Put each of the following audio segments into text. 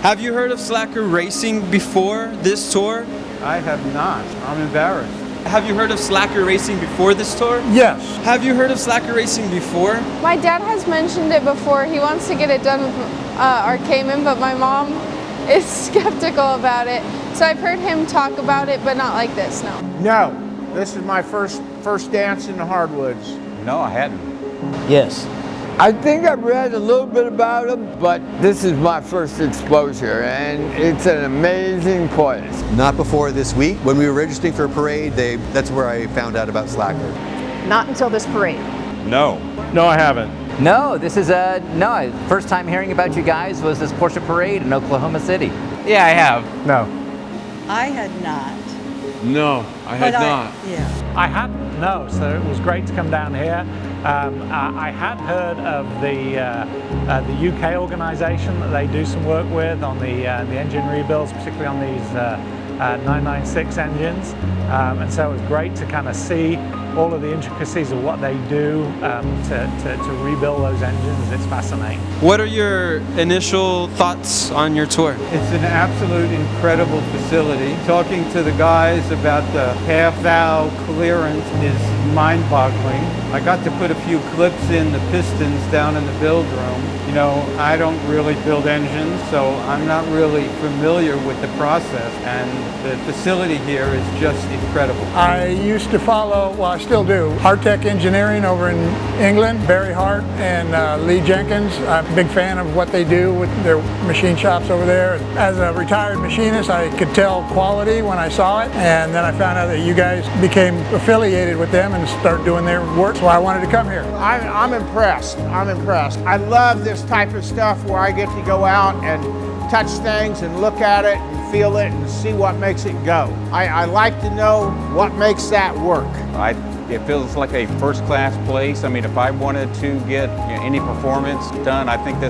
Have you heard of Slakker Racing before this tour? I have not. I'm embarrassed. Have you heard of Slakker Racing before this tour? Yes. Have you heard of Slakker Racing before? My dad has mentioned it before. He wants to get it done with our Cayman, but my mom is skeptical about it. So I've heard him talk about it, but not like this, no. No, this is my first dance in the hardwoods. No, I hadn't. Yes. I think I've read a little bit about them, but this is my first exposure, and it's an amazing place. Not before this week. When we were registering for a parade, that's where I found out about Slakker. Not until this parade. No. No, I haven't. No, this is first time hearing about you guys was this Porsche Parade in Oklahoma City. Yeah, I have. No. I had not. No, I had not. Yeah. I hadn't, no, so it was great to come down here. I had heard of the UK organisation that they do some work with on the engine rebuilds, particularly on these 996 engines, and so it was great to kind of see all of the intricacies of what they do to rebuild those engines. It's fascinating. What are your initial thoughts on your tour? It's an absolute incredible facility. Talking to the guys about the half valve clearance is mind-boggling. I got to put a few clips in the pistons down in the build room. You know, I don't really build engines, so I'm not really familiar with the process, and the facility here is just incredible. I used to follow, well I still do, Hartech Engineering over in England, Barry Hart and Lee Jenkins. I'm a big fan of what they do with their machine shops over there. As a retired machinist, I could tell quality when I saw it, and then I found out that you guys became affiliated with them and started doing their work, so I wanted to come here. I'm impressed. I'm impressed. I love this type of stuff where I get to go out and touch things and look at it and feel it and see what makes it go. I like to know what makes that work. It feels like a first-class place. I mean, if I wanted to get any performance done, I think I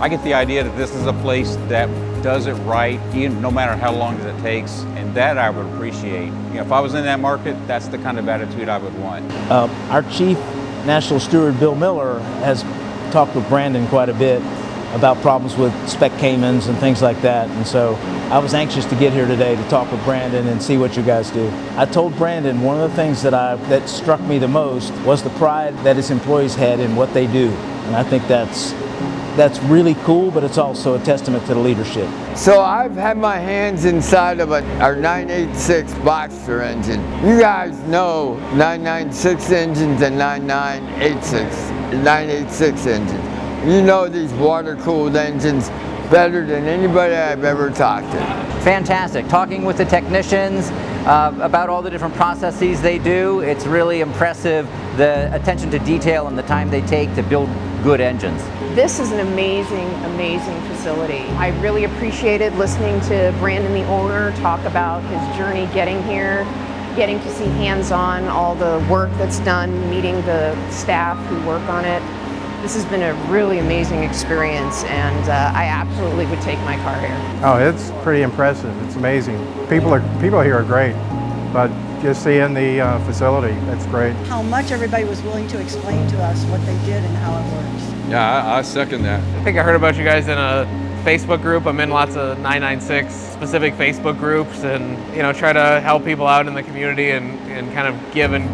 get the idea that this is a place that does it right, no matter how long it takes, and that I would appreciate. If I was in that market, that's the kind of attitude I would want. Our Chief National Steward, Bill Miller, has talked with Brandon quite a bit about problems with spec Caymans and things like that, and so I was anxious to get here today to talk with Brandon and see what you guys do. I told Brandon one of the things that struck me the most was the pride that his employees had in what they do, and I think that's really cool, but it's also a testament to the leadership. So I've had my hands inside of our 986 Boxster engine. You guys know 996 engines and 986 engines. You know these water-cooled engines better than anybody I've ever talked to. Fantastic. Talking with the technicians about all the different processes they do, it's really impressive the attention to detail and the time they take to build good engines. This is an amazing, amazing facility. I really appreciated listening to Brandon, the owner, talk about his journey getting here, getting to see hands-on all the work that's done, meeting the staff who work on it. This has been a really amazing experience, and I absolutely would take my car here. Oh, it's pretty impressive. It's amazing. People here are great, but just seeing the facility, that's great. How much everybody was willing to explain to us what they did and how it works. Yeah, I second that. I think I heard about you guys in a Facebook group. I'm in lots of 996 specific Facebook groups, and try to help people out in the community and kind of give and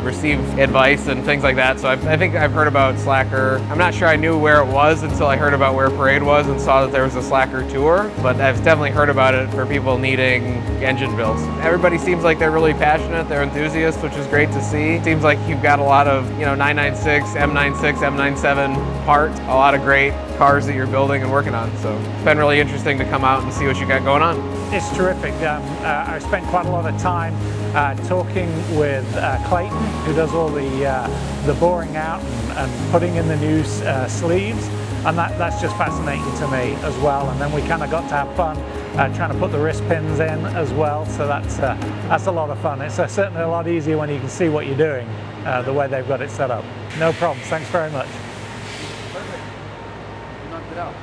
receive advice and things like that. So I think I've heard about Slakker. I'm not sure I knew where it was until I heard about where Parade was and saw that there was a Slakker tour, but I've definitely heard about it for people needing engine builds. Everybody seems like they're really passionate, they're enthusiasts, which is great to see. Seems like you've got a lot of 996, M96, M97 parts, a lot of great cars that you're building and working on. So it's been really interesting to come out and see what you got going on. It's terrific. I spent quite a lot of time talking with Clayton, who does all the boring out and putting in the new sleeves, and that's just fascinating to me as well. And then we kind of got to have fun trying to put the wrist pins in as well, so that's a lot of fun. It's certainly a lot easier when you can see what you're doing, the way they've got it set up. No problem. Thanks very much. Perfect. You knocked it out.